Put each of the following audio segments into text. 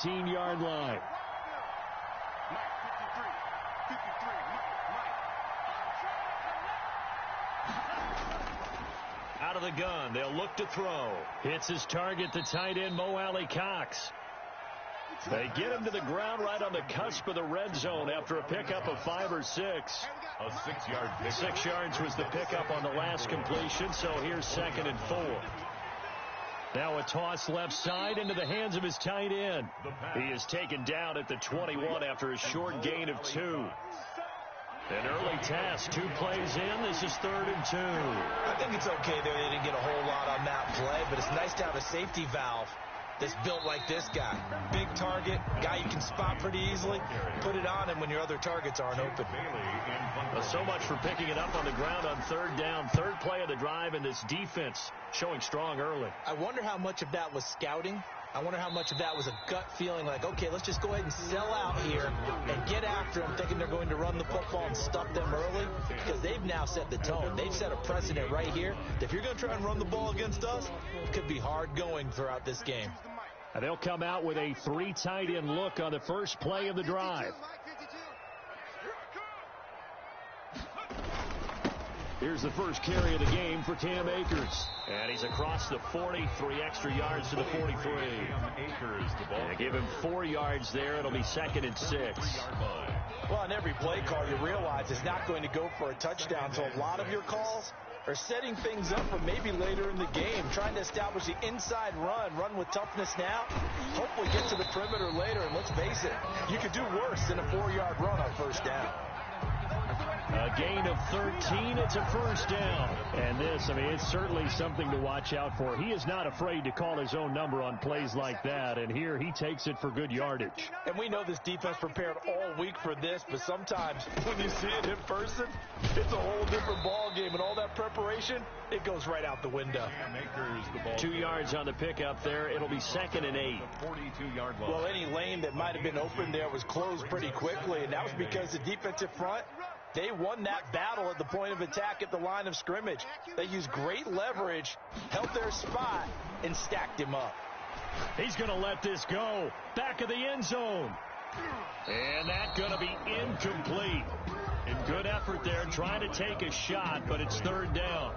18-yard line. Out of the gun, they'll look to throw. Hits his target, the tight end, Mo Alley-Cox. They get him to the ground right on the cusp of the red zone after a pickup of 5 or 6. A 6-yard pickup. 6 yards was the pickup on the last completion, so here's 2nd and 4. Now a toss left side into the hands of his tight end. He is taken down at the 21 after a short gain of 2. An early task, 2 plays in. This is 3rd and 2. I think it's okay there. They didn't get a whole lot on that play, but it's nice to have a safety valve that's built like this guy. Big target, guy you can spot pretty easily. Put it on him when your other targets aren't open. So much for picking it up on the ground on 3rd down. 3rd play of the drive, and this defense showing strong early. I wonder how much of that was scouting. I wonder how much of that was a gut feeling like, okay, let's just go ahead and sell out here and get after them, thinking they're going to run the football and stuff them early, because they've now set the tone. They've set a precedent right here. If you're going to try and run the ball against us, it could be hard going throughout this game. And they'll come out with a 3 tight end look on the first play of the drive. Here's the first carry of the game for Cam Akers. And he's across the 40, 3 extra yards to the 43. They give him 4 yards there. It'll be 2nd and 6. Well, on every play call, you realize it's not going to go for a touchdown. So a lot of your calls are setting things up for maybe later in the game, trying to establish the inside run with toughness now, hopefully get to the perimeter later. And let's face it, you could do worse than a 4-yard run on 1st down. A gain of 13. It's a 1st down. And this, I mean, it's certainly something to watch out for. He is not afraid to call his own number on plays like that. And here he takes it for good yardage. And we know this defense prepared all week for this, but sometimes when you see it in person, it's a whole different ball game. And all that preparation, it goes right out the window. 2 yards on the pickup there. It'll be 2nd and 8. 42-yard line. Well, any lane that might have been open there was closed pretty quickly, and that was because the defensive front, they won that battle at the point of attack at the line of scrimmage. They used great leverage, held their spot, and stacked him up. He's going to let this go. Back of the end zone. And that's going to be incomplete. And good effort there trying to take a shot, but it's 3rd down.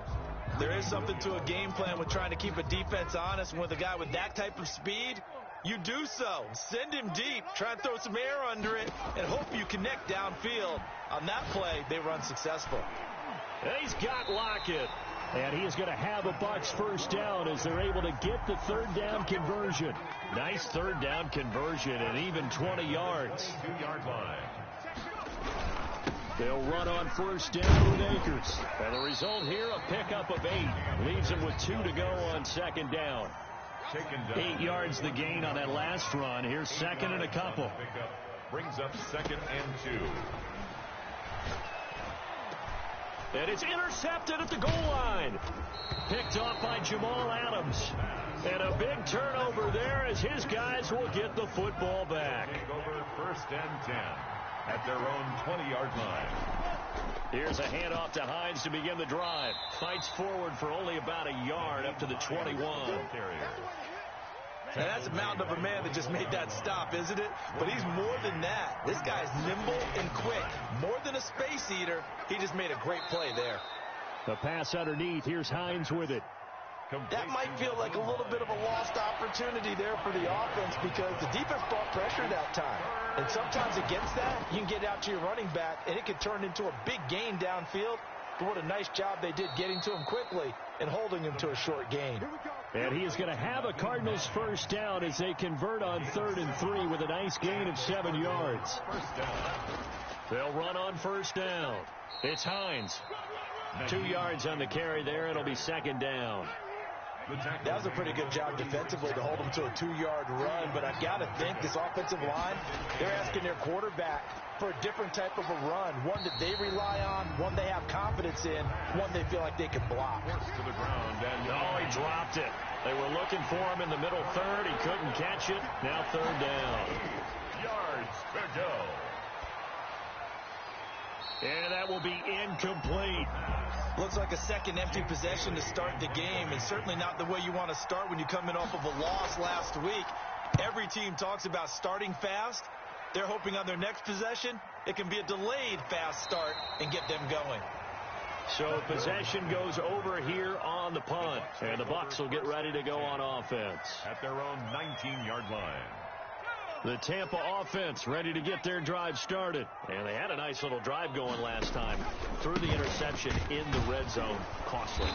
There is something to a game plan with trying to keep a defense honest. With a guy with that type of speed, you do so. Send him deep. Try and throw some air under it and hope you connect downfield. On that play, they run successful. And he's got Lockett. And he is going to have a Bucs 1st down as they're able to get the 3rd down conversion. Nice 3rd down conversion and even 20 yards. 2-yard line. They'll run on 1st down with Akers. And the result here, a pickup of 8. Leaves them with 2 to go on 2nd down. 8 yards the gain on that last run. Here's 2nd and a couple. Brings up 2nd and 2. And it's intercepted at the goal line. Picked off by Jamal Adams. And a big turnover there as his guys will get the football back. Over 1st and 10 at their own 20-yard line. Here's a handoff to Hines to begin the drive. Fights forward for only about a yard up to the 21. And that's a mountain of a man that just made that stop, isn't it? But he's more than that. This guy's nimble and quick. More than a space eater. He just made a great play there. The pass underneath. Here's Hines with it. That might feel like a little bit of a lost opportunity there for the offense because the defense brought pressure that time. And sometimes against that, you can get out to your running back, and it can turn into a big gain downfield. But what a nice job they did getting to him quickly and holding him to a short gain. And he is going to have a Cardinals 1st down as they convert on 3rd and 3 with a nice gain of 7 yards. 1st down. They'll run on 1st down. It's Hines. 2 yards on the carry there. It'll be 2nd down. That was a pretty good job defensively to hold them to a 2-yard run, but I've got to think this offensive line, they're asking their quarterback for a different type of a run, one that they rely on, one they have confidence in, one they feel like they can block. To the ground, and he dropped it. They were looking for him in the middle 3rd. He couldn't catch it. Now 3rd down. yards to go. And that will be incomplete. Looks like a second empty possession to start the game, and certainly not the way you want to start when you come in off of a loss last week. Every team talks about starting fast. They're hoping on their next possession, it can be a delayed fast start and get them going. So possession goes over here on the punt, and the Bucs will get ready to go on offense. At their own 19-yard line. The Tampa offense ready to get their drive started. And they had a nice little drive going last time. Threw the interception in the red zone. Costly.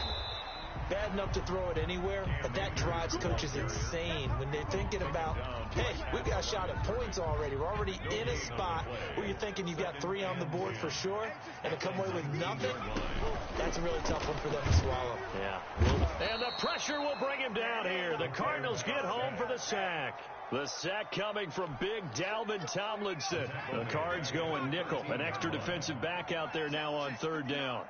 Bad enough to throw it anywhere, but that drives coaches insane when they're thinking about, hey, we've got a shot at points already. We're already in a spot where you're thinking you've got 3 on the board for sure, and to come away with nothing, that's a really tough one for them to swallow. Yeah. And the pressure will bring him down here. The Cardinals get home for the sack. The sack coming from big Dalvin Tomlinson. The Cards going nickel. An extra defensive back out there now on 3rd down.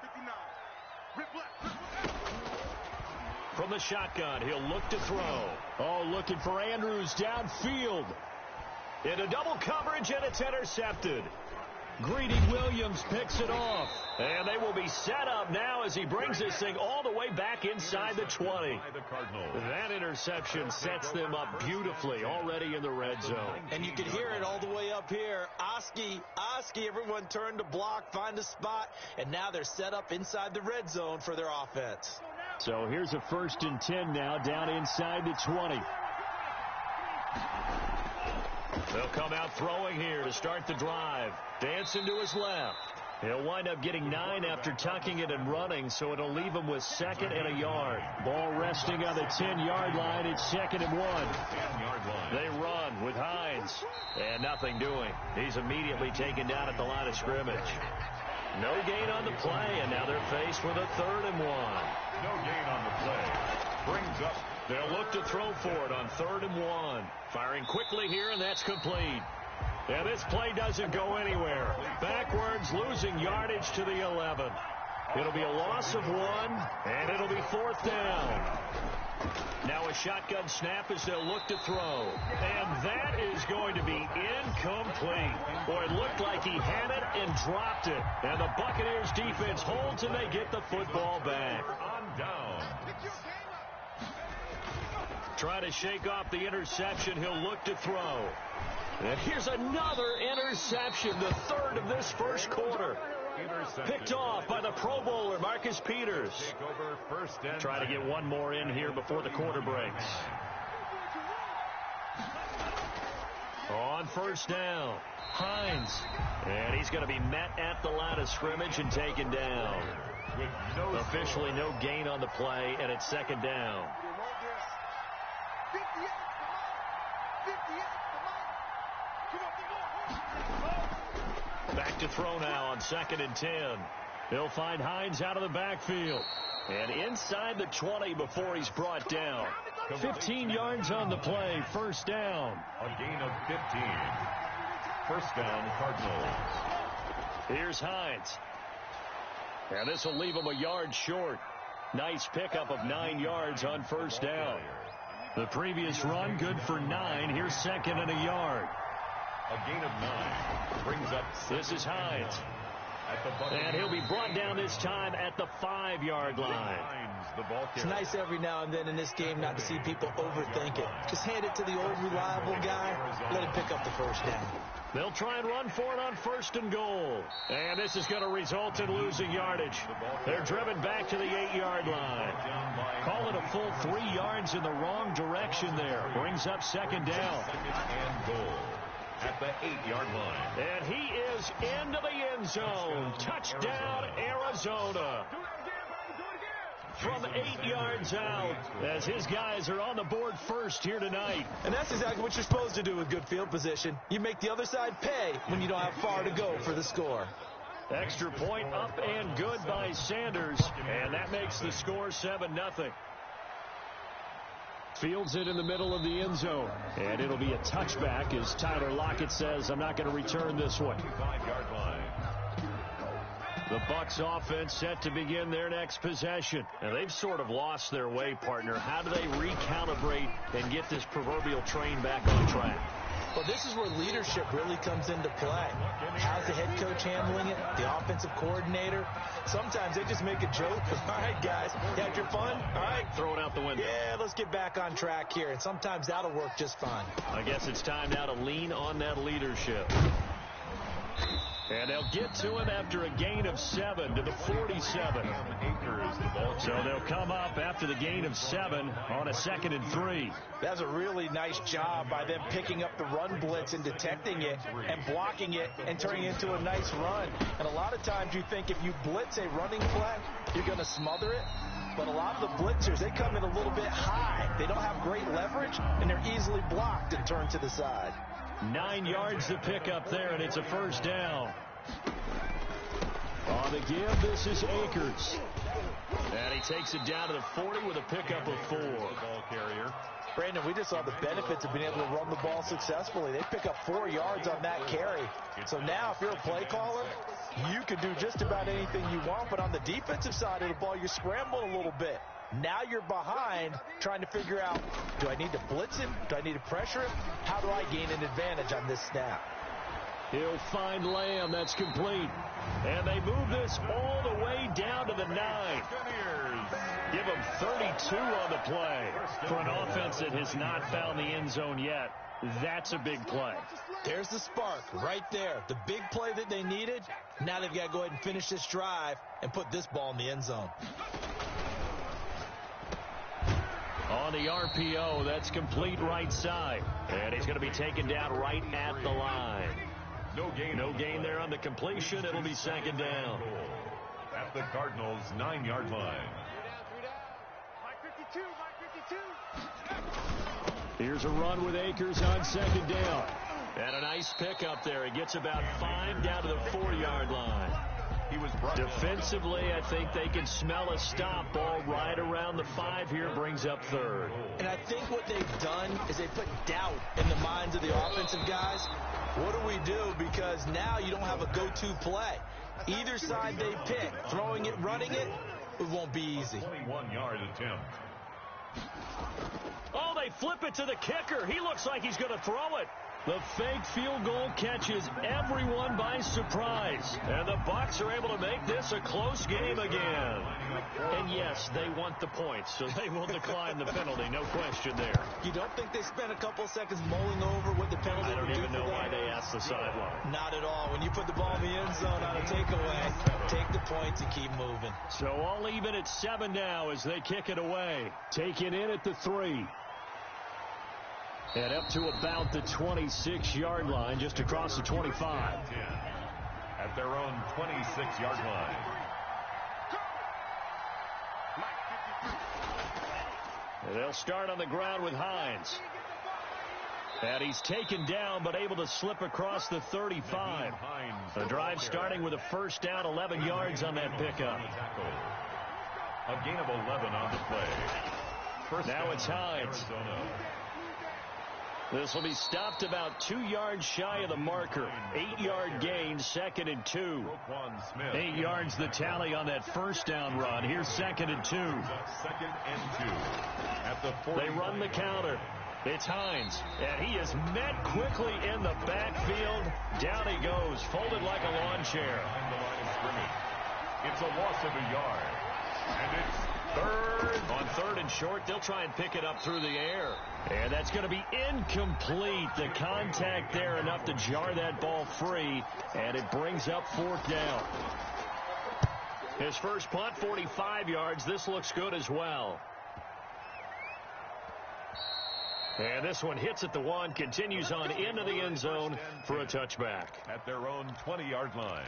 From the shotgun, he'll look to throw. Oh, looking for Andrews downfield. Into double coverage, and it's intercepted. Greedy Williams picks it off. And they will be set up now as he brings this thing all the way back inside the 20. That interception sets them up beautifully already in the red zone. And you can hear it all the way up here. Oski, everyone turned to block, find a spot, and now they're set up inside the red zone for their offense. So here's a 1st and 10 now down inside the 20. They'll come out throwing here to start the drive. Dancing to his left. He'll wind up getting 9 after tucking it and running, so it'll leave him with 2nd and a yard. Ball resting on the 10-yard line. It's 2nd and 1. They run with Hines. And nothing doing. He's immediately taken down at the line of scrimmage. No gain on the play, and now they're faced with a 3rd and 1. No gain on the play. Brings up. They'll look to throw for it on 3rd and 1. Firing quickly here, and that's complete. And this play doesn't go anywhere. Backwards, losing yardage to the 11. It'll be a loss of 1, and it'll be 4th down. Now a shotgun snap as they'll look to throw. And that is going to be incomplete. Boy, it looked like he had it and dropped it. And the Buccaneers defense holds, and they get the football back. On down. Trying to shake off the interception. He'll look to throw. And here's another interception, the 3rd of this first quarter. Picked off by the Pro Bowler, Marcus Peters. Try to get one more in here before the quarter breaks. On 1st down, Hines. And he's going to be met at the line of scrimmage and taken down. Officially no gain on the play, and it's 2nd down. Back to throw now on 2nd and 10. They'll find Hines out of the backfield. And inside the 20 before he's brought down. 15 yards on the play. 1st down. A gain of 15. 1st down, Cardinals. Here's Hines. And this will leave him a yard short. Nice pickup of 9 yards on 1st down. The previous run good for 9. Here's 2nd and a yard. A gain of 9 brings up. This is Hines. And he'll be brought down this time at the 5-yard line. It's nice every now and then in this game not to see people overthink it. Just hand it to the old reliable guy. Let him pick up the 1st down. They'll try and run for it on 1st and goal. And this is going to result in losing yardage. They're driven back to the 8-yard line. Call it a full 3 yards in the wrong direction there. Brings up 2nd down. And goal at the 8-yard line. And he is into the end zone. Touchdown, Arizona. From 8 yards out, as his guys are on the board first here tonight. And that's exactly what you're supposed to do with good field position. You make the other side pay when you don't have far to go for the score. Extra point up and good by Sanders. And that makes the score 7-0. Fields it in the middle of the end zone. And it'll be a touchback as Tyler Lockett says, I'm not going to return this one. 25-yard line. The Bucs offense set to begin their next possession. And they've sort of lost their way, partner. How do they recalibrate and get this proverbial train back on track? Well, this is where leadership really comes into play. How's the head coach handling it? The offensive coordinator? Sometimes they just make a joke. All right, guys, you had your fun? All right. Throw it out the window. Yeah, let's get back on track here. And sometimes that'll work just fine. I guess it's time now to lean on that leadership. And they'll get to him after a gain of 7 to the 47. So they'll come up after the gain of 7 on a 2nd and 3. That's a really nice job by them picking up the run blitz and detecting it and blocking it and turning it into a nice run. And a lot of times you think if you blitz a running play, you're going to smother it. But a lot of the blitzers, they come in a little bit high. They don't have great leverage, and they're easily blocked and turned to the side. 9 yards to pick up there, and it's a first down. On the give, this is Akers. And he takes it down to the 40 with a pickup of 4. Ball carrier. Brandon, we just saw the benefits of being able to run the ball successfully. They pick up 4 yards on that carry. So now if you're a play caller, you can do just about anything you want. But on the defensive side of the ball, you're scrambling a little bit. Now you're behind trying to figure out, do I need to blitz him? Do I need to pressure him? How do I gain an advantage on this snap? He'll find Lamb. That's complete. And they move this all the way down to the 9. Give him 32 on the play. For an offense that has not found the end zone yet, that's a big play. There's the spark right there. The big play that they needed. Now they've got to go ahead and finish this drive and put this ball in the end zone. On the RPO, that's complete right side. And he's going to be taken down right at the line. No gain there on the completion. It'll be 2nd down. At the Cardinals' 9-yard line. Here's a run with Akers on 2nd down. And a nice pickup there. He gets about 5 down to the 4-yard line. Defensively, I think they can smell a stop. Ball right around the 5 here, brings up 3rd. And I think what they've done is they put doubt in the minds of the offensive guys. What do we do? Because now you don't have a go-to play. Either side they pick, throwing it, running it, it won't be easy. 21-yard attempt. Oh, they flip it to the kicker. He looks like he's going to throw it. The fake field goal catches everyone by surprise. And the Bucs are able to make this a close game again. And yes, they want the points, so they will decline the penalty. No question there. You don't think they spent a couple of seconds mulling over what the penalty I would don't do even know why they asked the sideline. Not at all. When you put the ball in the end zone on a takeaway, take the points and keep moving. So all even at 7 now as they kick it away. Taken in at the 3. And up to about the 26-yard line, just across the 25. At their own 26-yard line. And they'll start on the ground with Hines. And he's taken down, but able to slip across the 35. The drive starting with a first down, 11 yards on that pickup. A gain of 11 on the play. Now it's Hines. This will be stopped about 2 yards shy of the marker. 8-yard gain, 2nd and 2. 8 yards the tally on that first down run. Here's 2nd and 2. 2nd and 2. At the 40. They run the counter. It's Hines, and he is met quickly in the backfield. Down he goes, folded like a lawn chair. Behind the line of scrimmage. It's a loss of a yard. And it's 3rd. On 3rd and short, they'll try and pick it up through the air. And that's going to be incomplete. The contact there enough to jar that ball free, and it brings up 4th down. His first punt, 45 yards. This looks good as well. And this one hits at the 1, continues on into the end zone for a touchback. At their own 20-yard line.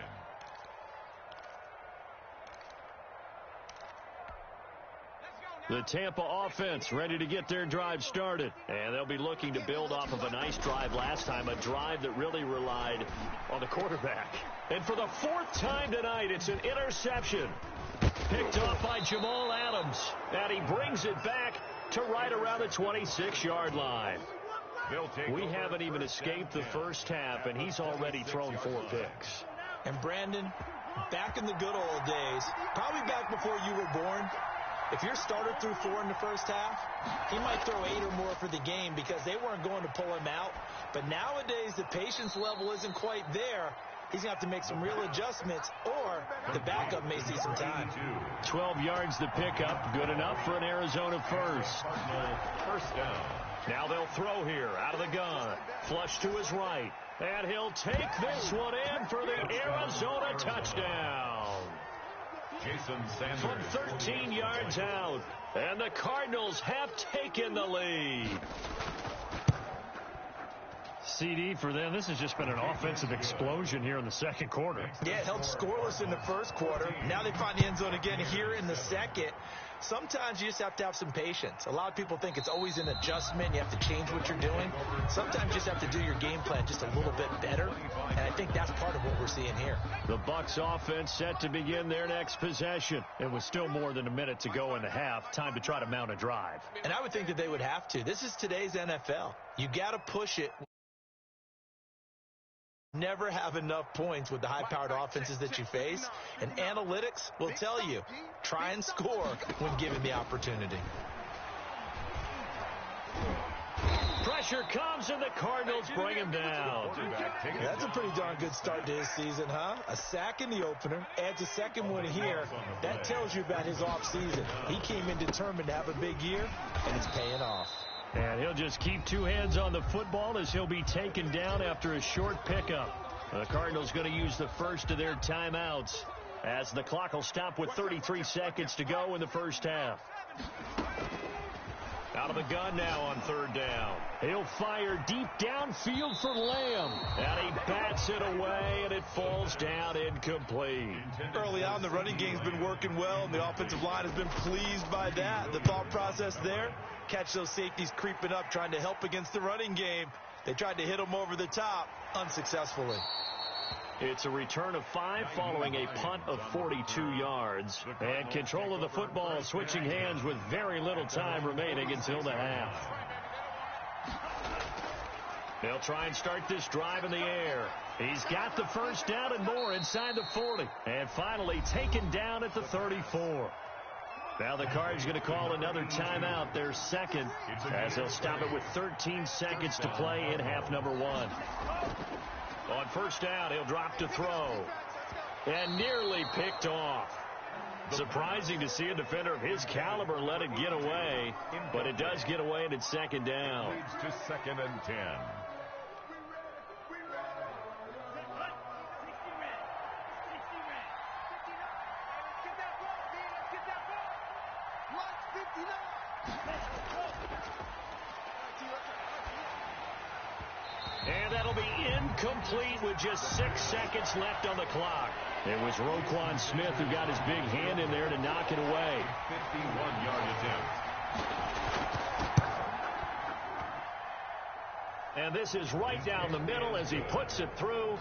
The Tampa offense ready to get their drive started. And they'll be looking to build off of a nice drive last time, a drive that really relied on the quarterback. And for the 4th time tonight, it's an interception. Picked off by Jamal Adams. And he brings it back to right around the 26-yard line. We haven't even escaped the first half, and he's already thrown 4 picks. And Brandon, back in the good old days, probably back before you were born, If your starter threw 4 in the first half, he might throw 8 or more for the game because they weren't going to pull him out. But nowadays, the patience level isn't quite there. He's going to have to make some real adjustments, or the backup may see some time. 12 yards the pickup, good enough for an Arizona first. First down. Now they'll throw here out of the gun. Flush to his right. And he'll take this one in for the Arizona touchdown. Jason Sanders. From 13 yards out. And the Cardinals have taken the lead. CD for them. This has just been an offensive explosion here in the second quarter. Yeah, it held scoreless in the first quarter. Now they find the end zone again here in the second. Sometimes you just have to have some patience. A lot of people think it's always an adjustment. You have to change what you're doing. Sometimes you just have to do your game plan just a little bit better. And I think that's part of what we're seeing here. The Bucs offense set to begin their next possession. It was still more than a minute to go in the half. Time to try to mount a drive. And I would think that they would have to. This is today's NFL. You got to push it. Never have enough points with the high-powered offenses that you face, and analytics will tell you, try and score when given the opportunity. Pressure comes, and the Cardinals bring him down. That's a pretty darn good start to his season, huh? A sack in the opener, adds a second one here. That tells you about his offseason. He came in determined to have a big year, and it's paying off. And he'll just keep 2 hands on the football as he'll be taken down after a short pickup. The Cardinals going to use the first of their timeouts as the clock will stop with 33 seconds to go in the first half. Out of the gun now on third down. He'll fire deep downfield for Lamb. And he bats it away, and it falls down incomplete. Early on, the running game's been working well, and the offensive line has been pleased by that. The thought process there, catch those safeties creeping up, trying to help against the running game. They tried to hit them over the top, unsuccessfully. It's a return of 5 following a punt of 42 yards. And control of the football switching hands with very little time remaining until the half. They'll try and start this drive in the air. He's got the first down and more inside the 40. And finally taken down at the 34. Now the Cards going to call another timeout, their second, as they'll stop it with 13 seconds to play in half number 1. On first down, he'll drop to throw. And nearly picked off. Surprising to see a defender of his caliber let it get away, but it does get away and it's second down. Leads to 2nd and 10. And that'll be incomplete with just 6 seconds left on the clock. It was Roquan Smith who got his big hand in there to knock it away. 51-yard attempt. And this is right down the middle as he puts it through.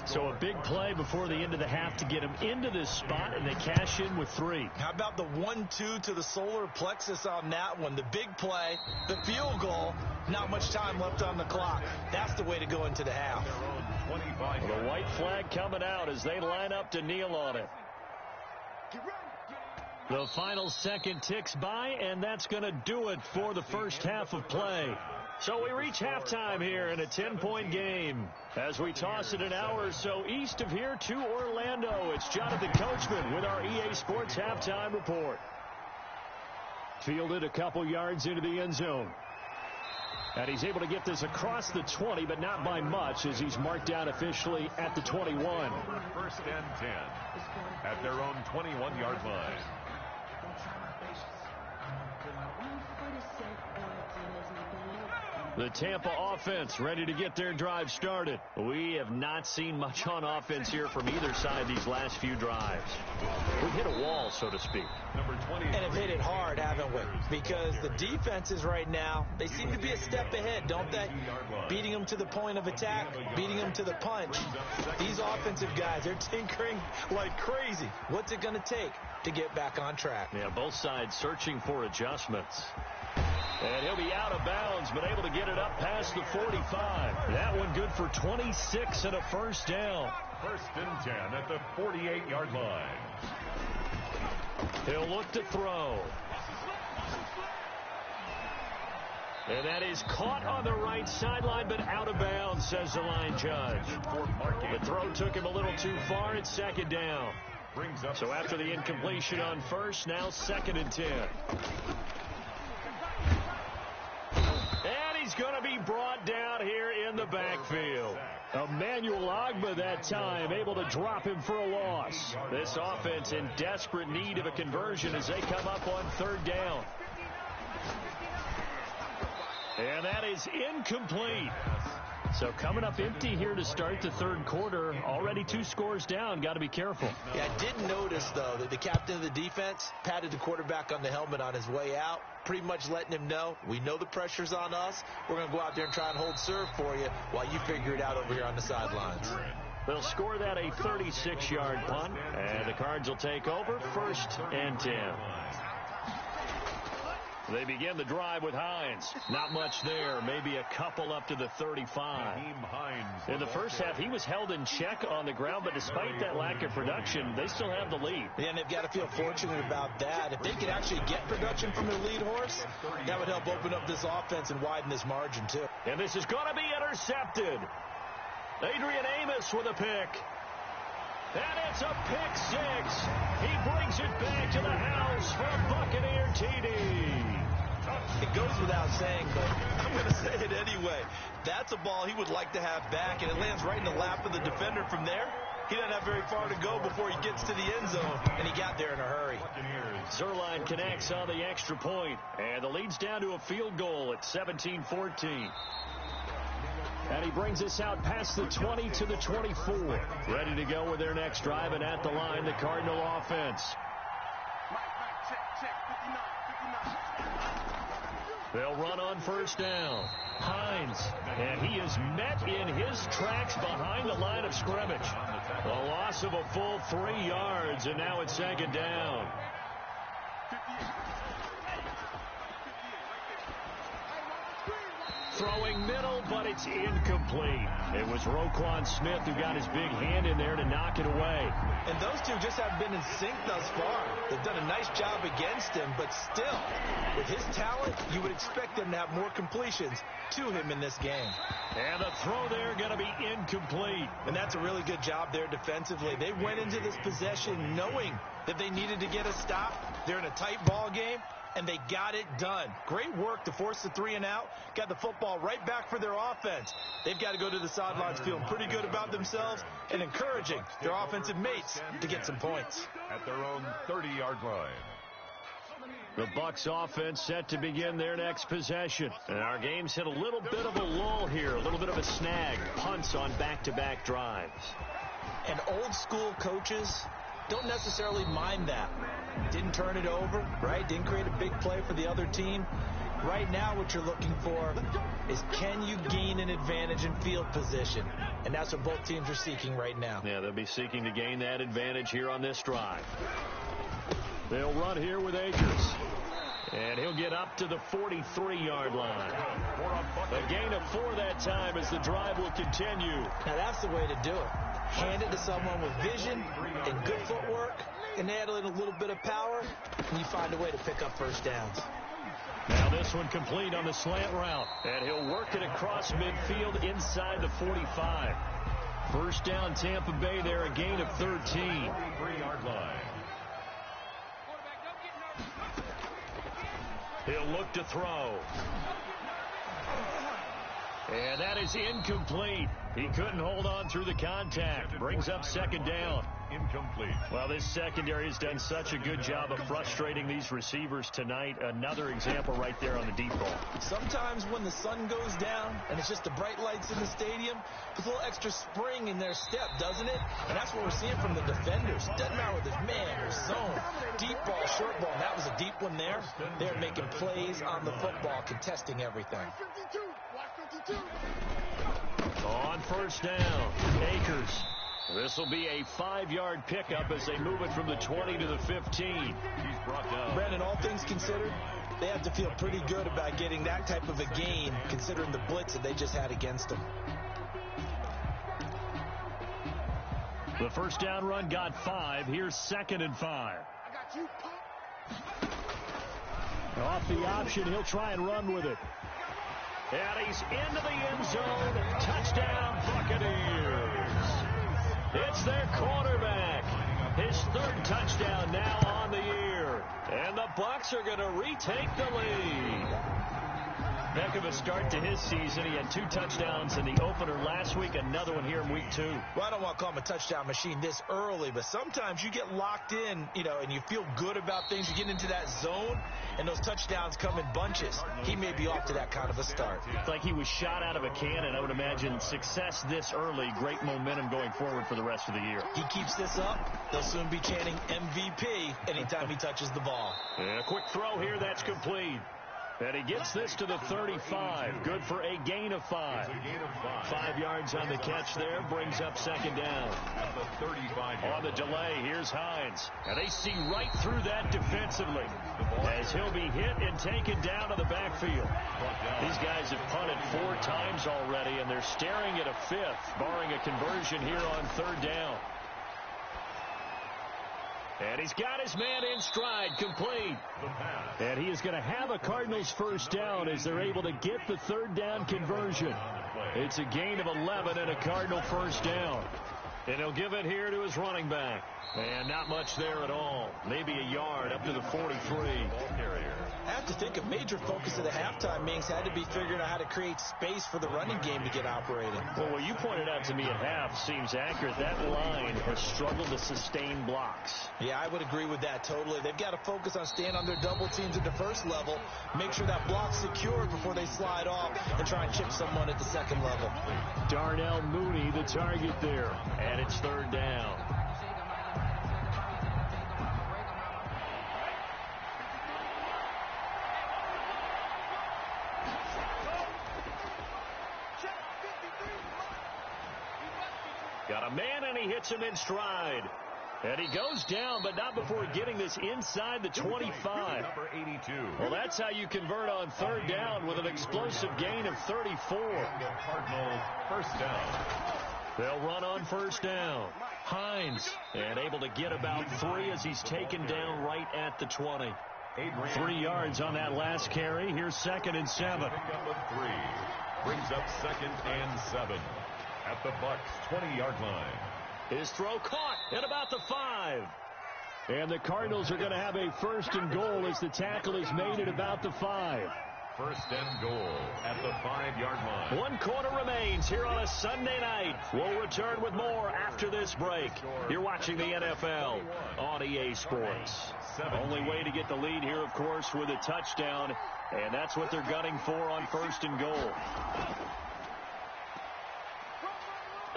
So a big play before the end of the half to get him into this spot, and they cash in with 3. How about the 1-2 to the solar plexus on that one? The big play, the field goal, not much time left on the clock. That's the way to go into the half. The white flag coming out as they line up to kneel on it. The final second ticks by, and that's going to do it for the first half of play. So we reach halftime here in a 10-point game. As we toss it an hour or so east of here to Orlando, it's Jonathan Coachman with our EA Sports Halftime Report. Fielded a couple yards into the end zone. And he's able to get this across the 20, but not by much, as he's marked down officially at the 21. 1st and 10 at their own 21-yard line. The Tampa offense ready to get their drive started. We have not seen much on offense here from either side these last few drives. We've hit a wall, so to speak. Number 20. And have hit it hard, haven't we? Because the defenses right now, they seem to be a step ahead, don't they? Beating them to the point of attack, beating them to the punch. These offensive guys, they're tinkering like crazy. What's it going to take to get back on track? Yeah, both sides searching for adjustments. And he'll be out of bounds, but able to get it up past the 45. That one good for 26 and a first down. 1st and 10 at the 48-yard line. He'll look to throw. And that is caught on the right sideline, but out of bounds, says the line judge. The throw took him a little too far. It's second down. So after the incompletion on first, now 2nd and 10. And he's going to be brought down here in the backfield. Emmanuel Ogbah that time, able to drop him for a loss. This offense in desperate need of a conversion as they come up on 3rd down. And that is incomplete. So coming up empty here to start the 3rd quarter. Already 2 scores down. Got to be careful. Yeah, I did notice, though, that the captain of the defense patted the quarterback on the helmet on his way out, pretty much letting him know, we know the pressure's on us. We're going to go out there and try and hold serve for you while you figure it out over here on the sidelines. They'll score that a 36-yard punt, and the Cards will take over 1st and 10. They begin the drive with Hines. Not much there. Maybe a couple up to the 35. In the first half, he was held in check on the ground, but despite that lack of production, they still have the lead. Yeah, and they've got to feel fortunate about that. If they could actually get production from their lead horse, that would help open up this offense and widen this margin, too. And this is going to be intercepted. Adrian Amos with a pick. And it's a pick 6. He brings it back to the house for a Buccaneer TD. It goes without saying, but I'm going to say it anyway. That's a ball he would like to have back, and it lands right in the lap of the defender from there. He doesn't have very far to go before he gets to the end zone, and he got there in a hurry. Zerline connects on the extra point, and the lead's down to a field goal at 17-14. And he brings us out past the 20 to the 24. Ready to go with their next drive, and at the line, the Cardinal offense. They'll run on 1st down. Hines, and he is met in his tracks behind the line of scrimmage. A loss of a full 3 yards, and now it's 2nd down. Throwing middle, but it's incomplete. It was Roquan Smith who got his big hand in there to knock it away. And those two just haven't been in sync thus far. They've done a nice job against him, but still, with his talent, you would expect them to have more completions to him in this game. And the throw there going to be incomplete. And that's a really good job there defensively. They went into this possession knowing that they needed to get a stop. They're in a tight ball game, and they got it done. Great work to force the 3 and out. Got the football right back for their offense. They've got to go to the sidelines feeling pretty good about themselves and encouraging their offensive mates to get some points. At their own 30-yard line. The Bucs offense set to begin their next possession. And our game's hit a little bit of a lull here, a little bit of a snag. Punts on back-to-back drives. And old school coaches don't necessarily mind that. Didn't turn it over, right? Didn't create a big play for the other team. Right now what you're looking for is, can you gain an advantage in field position? And that's what both teams are seeking right now. Yeah, they'll be seeking to gain that advantage here on this drive. They'll run here with Akers. And he'll get up to the 43-yard line. A gain of 4 that time as the drive will continue. Now that's the way to do it. Hand it to someone with vision and good footwork, and add in a little bit of power, and you find a way to pick up 1st downs. Now this one complete on the slant route, and he'll work it across midfield inside the 45. 1st down Tampa Bay there, a gain of 13. 3-yard line. He'll look to throw. And that is incomplete. He couldn't hold on through the contact. Brings up 2nd down. Incomplete. Well, this secondary has done such a good job of frustrating these receivers tonight. Another example right there on the deep ball. Sometimes when the sun goes down and it's just the bright lights in the stadium, puts a little extra spring in their step, doesn't it? And that's what we're seeing from the defenders. Doesn't matter whether it's man or zone, deep ball, short ball. And that was a deep one there. They're making plays on the football, contesting everything. On 1st down, Akers. This will be a 5-yard pickup as they move it from the 20 to the 15. He's brought down. Brandon, all things considered, they have to feel pretty good about getting that type of a gain, considering the blitz that they just had against them. The 1st down run got 5. Here's 2nd and 5. Off the option, he'll try and run with it. And he's into the end zone. Touchdown, Buccaneers. It's their quarterback. His third touchdown now on the year. And the Bucs are going to retake the lead. Heck of a start to his season. He had 2 touchdowns in the opener last week, another one here in week 2. Well, I don't want to call him a touchdown machine this early, but sometimes you get locked in, and you feel good about things. You get into that zone, and those touchdowns come in bunches. He may be off to that kind of a start. It's like he was shot out of a cannon. I would imagine success this early, great momentum going forward for the rest of the year. He keeps this up, they'll soon be chanting MVP anytime he touches the ball. And a quick throw here, that's complete. And he gets this to the 35. Good for a gain of 5. 5 yards on the catch there. Brings up second down. At the 35. On the delay, here's Hines. And they see right through that defensively as he'll be hit and taken down to the backfield. These guys have punted 4 times already, and they're staring at a 5th, barring a conversion here on third down. And he's got his man in stride, complete. And he is going to have a Cardinals first down as they're able to get the third down conversion. It's a gain of 11 and a Cardinal first down. And he'll give it here to his running back. And not much there at all. Maybe a yard up to the 43. I have to think a major focus of the halftime meetings had to be figuring out how to create space for the running game to get operating. Well, what you pointed out to me at half seems accurate. That line has struggled to sustain blocks. Yeah, I would agree with that totally. They've got to focus on staying on their double teams at the first level, make sure that block's secured before they slide off and try and chip someone at the second level. Darnell Mooney, the target there. And it's third down. Got a man, and he hits him in stride. And he goes down, but not before getting this inside the 25. Number 82. Well, that's how you convert on third down with an explosive gain of 34. Cardinals first down. They'll run on first down. Hines, and able to get about 3 as he's taken down right at the 20. 3 yards on that last carry. Here's second and 7. Pick up a 3. Brings up second and 7. At the Bucs 20-yard line. His throw caught at about the 5. And the Cardinals are going to have a first and goal as the tackle is made at about the 5. First and goal at the 5-yard line. 1 quarter remains here on a Sunday night. We'll return with more after this break. You're watching the NFL on EA Sports. Only way to get the lead here, of course, with a touchdown. And that's what they're gunning for on first and goal.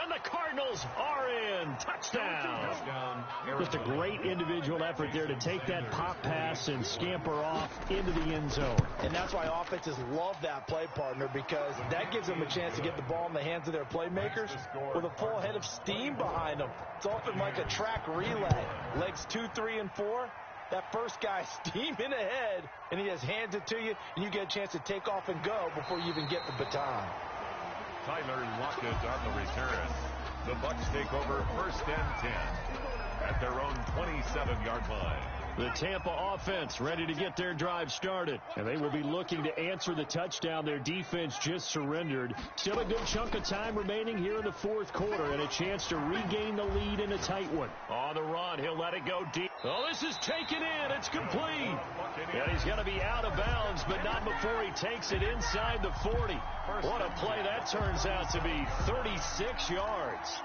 And the Cardinals are in. Touchdown. Just a great individual effort there to take that pop pass and scamper off into the end zone. And that's why offenses love that play, partner, because that gives them a chance to get the ball in the hands of their playmakers with a full head of steam behind them. It's often like a track relay. Legs 2, 3, and 4. That first guy steaming ahead, and he just hands it to you, and you get a chance to take off and go before you even get the baton. Tyler Lockett on the return. The Bucs take over first and 10 at their own 27-yard line. The Tampa offense ready to get their drive started. And they will be looking to answer the touchdown their defense just surrendered. Still a good chunk of time remaining here in the fourth quarter and a chance to regain the lead in a tight one. On the run, he'll let it go deep. Oh, this is taken in. It's complete. And he's going to be out of bounds, but not before he takes it inside the 40. What a play that turns out to be. 36 yards.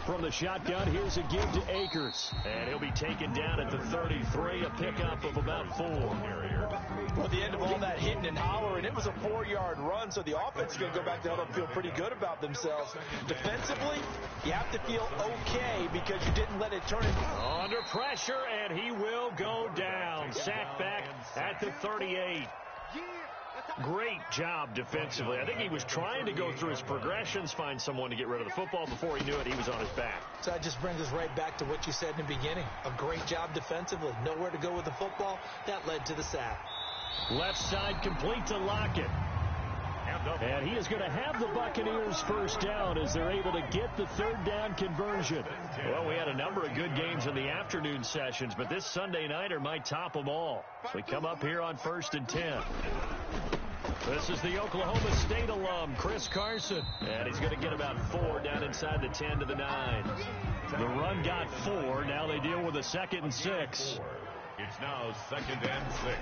From the shotgun, here's a give to Akers. And he'll be taken down at the 33, a pickup of about 4. Well, at the end of all that hitting and hollering, it was a 4-yard run, so the offense is going to go back to hell and feel pretty good about themselves. Defensively, you have to feel okay because you didn't let it turn it. Under pressure, and he will go down. Sacked back at the 38. Great job defensively. I think he was trying to go through his progressions, find someone to get rid of the football. Before he knew it, he was on his back. So that just brings us right back to what you said in the beginning. A great job defensively. Nowhere to go with the football. That led to the sack. Left side complete to Lockett. And he is going to have the Buccaneers first down as they're able to get the third down conversion. Well, we had a number of good games in the afternoon sessions, but this Sunday nighter might top them all. We come up here on 1st and 10. This is the Oklahoma State alum, Chris Carson. And he's going to get about 4 down inside the 10 to the 9. The run got 4. Now they deal with a 2nd and 6. It's now 2nd and 6.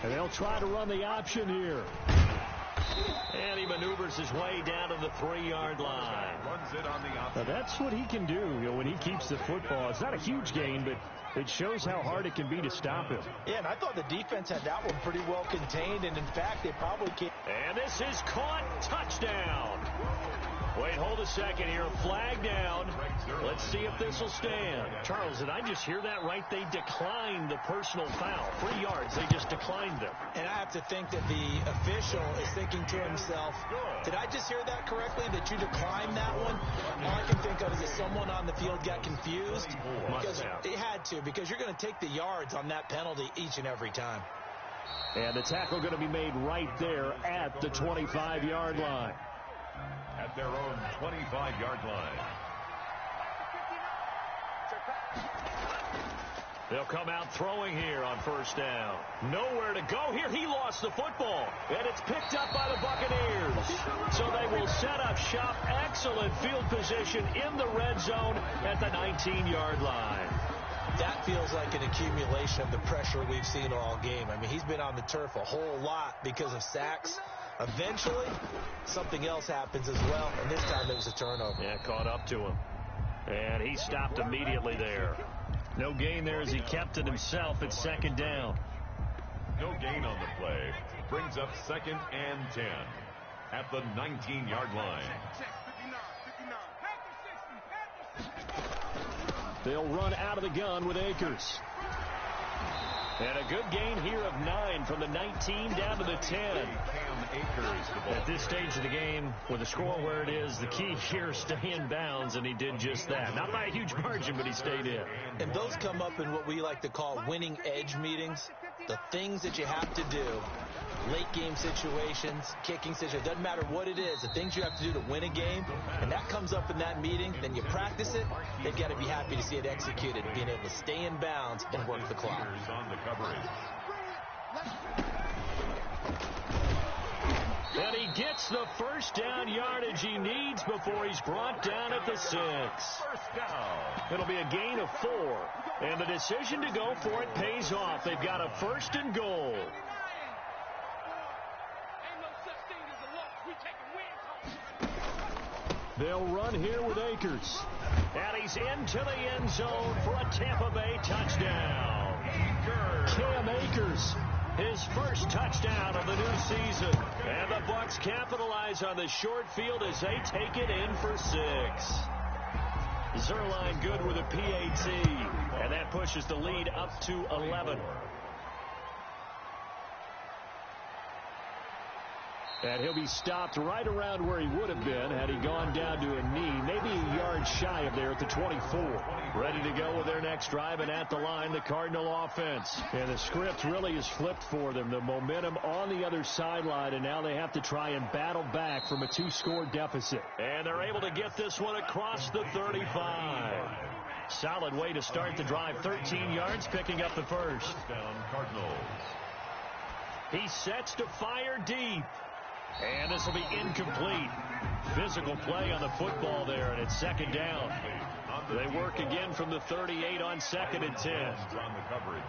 And they'll try to run the option here. And he maneuvers his way down to the 3-yard line. Runs it on the option. Now that's what he can do, when he keeps the football. It's not a huge gain, but it shows how hard it can be to stop him. Yeah, and I thought the defense had that one pretty well contained, and in fact, they probably can't. And this is caught. Touchdown. Wait, hold a second here. Flag down. Let's see if this will stand. Charles, did I just hear that right? They declined the personal foul. 3 yards. They just declined them. And I have to think that the official is thinking to himself, did I just hear that correctly, that you declined that one? All I can think of is that someone on the field got confused. Because it had to, because you're going to take the yards on that penalty each and every time. And the tackle going to be made right there at the 25-yard line. At their own 25-yard line. They'll come out throwing here on 1st down. Nowhere to go here. He lost the football. And it's picked up by the Buccaneers. So they will set up shop. Excellent field position in the red zone at the 19-yard line. That feels like an accumulation of the pressure we've seen all game. I mean, he's been on the turf a whole lot because of sacks. Eventually, something else happens as well, and this time it was a turnover. Yeah, caught up to him. And he stopped immediately there. No gain there as he kept it himself at 2nd down. No gain on the play. Brings up 2nd and 10 at the 19-yard line. They'll run out of the gun with Akers. And a good gain here of 9 from the 19 down to the 10. At this stage of the game, with the score where it is, the key here is stay in bounds, and he did just that. Not by a huge margin, but he stayed in. And those come up in what we like to call winning edge meetings. The things that you have to do, late game situations, kicking situations, doesn't matter what it is, the things you have to do to win a game, and that comes up in that meeting, then you practice it, they've got to be happy to see it executed, being able to stay in bounds and work the clock. On the coverage. And he gets the first down yardage he needs before he's brought down at the 6. First down. It'll be a gain of 4. And the decision to go for it pays off. They've got a 1st and goal. They'll run here with Akers. And he's into the end zone for a Tampa Bay touchdown. Cam Akers, his first touchdown of the new season. And the Bucs capitalize on the short field as they take it in for 6. Zerline good with a PAT. And that pushes the lead up to 11. And he'll be stopped right around where he would have been had he gone down to a knee, maybe a yard shy of there at the 24. Ready to go with their next drive, and at the line, the Cardinal offense. And the script really is flipped for them. The momentum on the other sideline, and now they have to try and battle back from a 2-score deficit. And they're able to get this one across the 35. Solid way to start the drive. 13 yards, picking up the first. Down Cardinals. He sets to fire deep. And this will be incomplete. Physical play on the football there, and it's 2nd down. They work again from the 38 on 2nd and 10. On the coverage.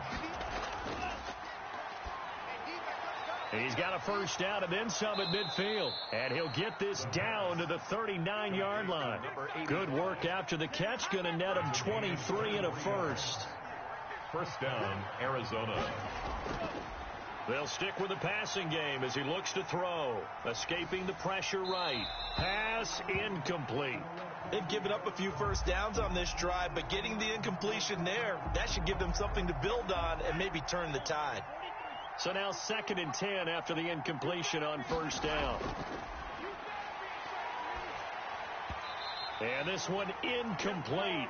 He's got a first down and then some at midfield. And he'll get this down to the 39-yard line. Good work after the catch. Going to net him 23 and a first. First down, Arizona. They'll stick with the passing game as he looks to throw. Escaping the pressure right. Pass incomplete. They've given up a few first downs on this drive, but getting the incompletion there, that should give them something to build on and maybe turn the tide. So now 2nd and 10 after the incompletion on first down. And this one incomplete.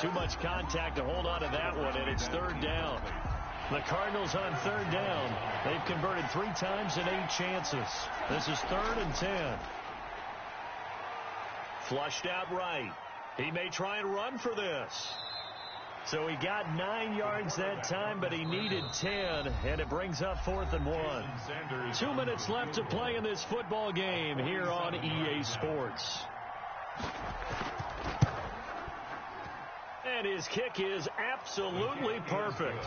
Too much contact to hold on to that one, and it's 3rd down. The Cardinals on third down. They've converted 3 times in 8 chances. This is 3rd and 10. Flushed out right. He may try and run for this. So he got 9 yards that time, but he needed 10, and it brings up 4th and 1. 2 minutes left to play in this football game here on EA Sports. And his kick is absolutely perfect.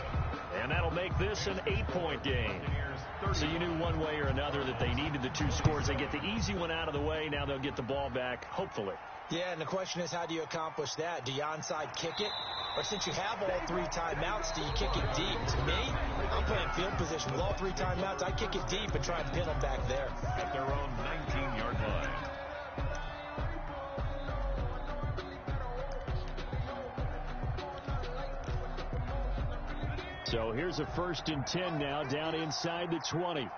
And that'll make this an 8-point game. So you knew one way or another that they needed the 2 scores. They get the easy one out of the way. Now they'll get the ball back, hopefully. Yeah, and the question is, how do you accomplish that? Do you onside kick it? Or since you have all 3 timeouts, do you kick it deep? To me, I'm playing field position. With all 3 timeouts, I kick it deep and try and pin them back there. At their own 19-yard line. So here's a 1st and 10 now, down inside the 20.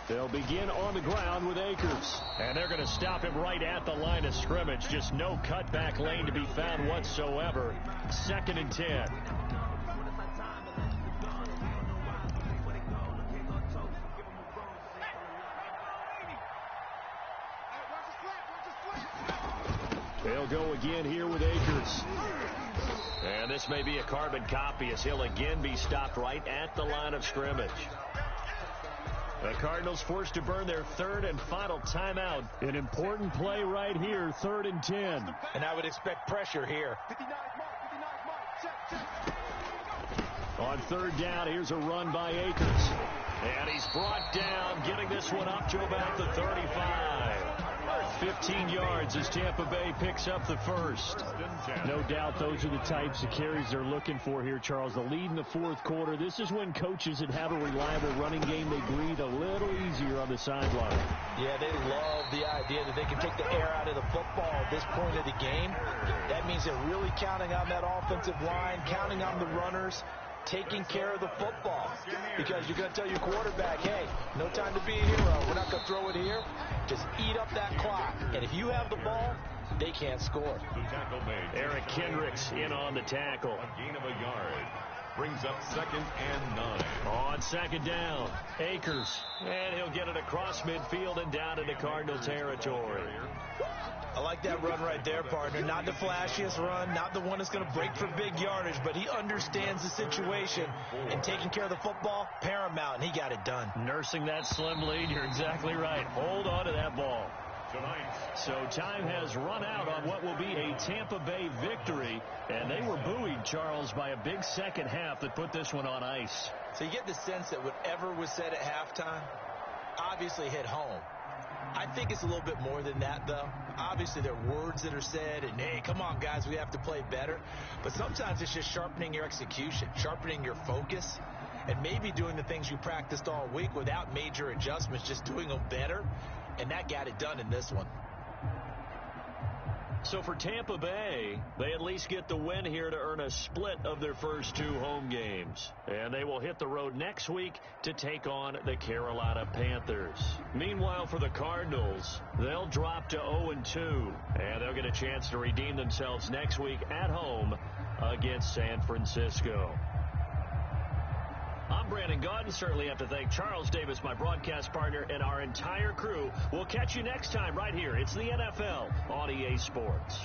They'll begin on the ground with Akers. And they're going to stop him right at the line of scrimmage. Just no cutback lane to be found whatsoever. 2nd and 10. They'll go again here with Akers. And this may be a carbon copy as he'll again be stopped right at the line of scrimmage. The Cardinals forced to burn their 3rd and final timeout. An important play right here, 3rd and 10. And I would expect pressure here. On 3rd down, here's a run by Akers. And he's brought down, getting this one up to about the 35. 15 yards as Tampa Bay picks up the 1st. No doubt those are the types of carries they're looking for here, Charles. The lead in the 4th quarter. This is when coaches that have a reliable running game, they breathe a little easier on the sideline. Yeah, they love the idea that they can take the air out of the football at this point of the game. That means they're really counting on that offensive line, counting on the runners, taking care of the football. Because you're going to tell your quarterback, hey, no time to be a hero. We're not going to throw it here. Just eat up that clock. And if you have the ball, they can't score. The tackle made. Eric Kendricks in on the tackle. A gain of a yard. Brings up 2nd and 9. On 2nd down, Akers. And he'll get it across midfield and down into Cardinal territory. I like that run right there, partner. Not the flashiest run, not the one that's going to break for big yardage, but he understands the situation, and taking care of the football, paramount, and he got it done. Nursing that slim lead, you're exactly right. Hold on to that ball. Tonight. So time has run out on what will be a Tampa Bay victory, and they were buoyed, Charles, by a big second half that put this one on ice. So you get the sense that whatever was said at halftime obviously hit home. I think it's a little bit more than that, though. Obviously, there are words that are said, and, hey, come on, guys, we have to play better. But sometimes it's just sharpening your execution, sharpening your focus, and maybe doing the things you practiced all week without major adjustments, just doing them better, and that got it done in this one. So for Tampa Bay, they at least get the win here to earn a split of their first 2 home games. And they will hit the road next week to take on the Carolina Panthers. Meanwhile, for the Cardinals, they'll drop to 0-2. And they'll get a chance to redeem themselves next week at home against San Francisco. I'm Brandon Gaudin. Certainly have to thank Charles Davis, my broadcast partner, and our entire crew. We'll catch you next time right here. It's the NFL on EA Sports.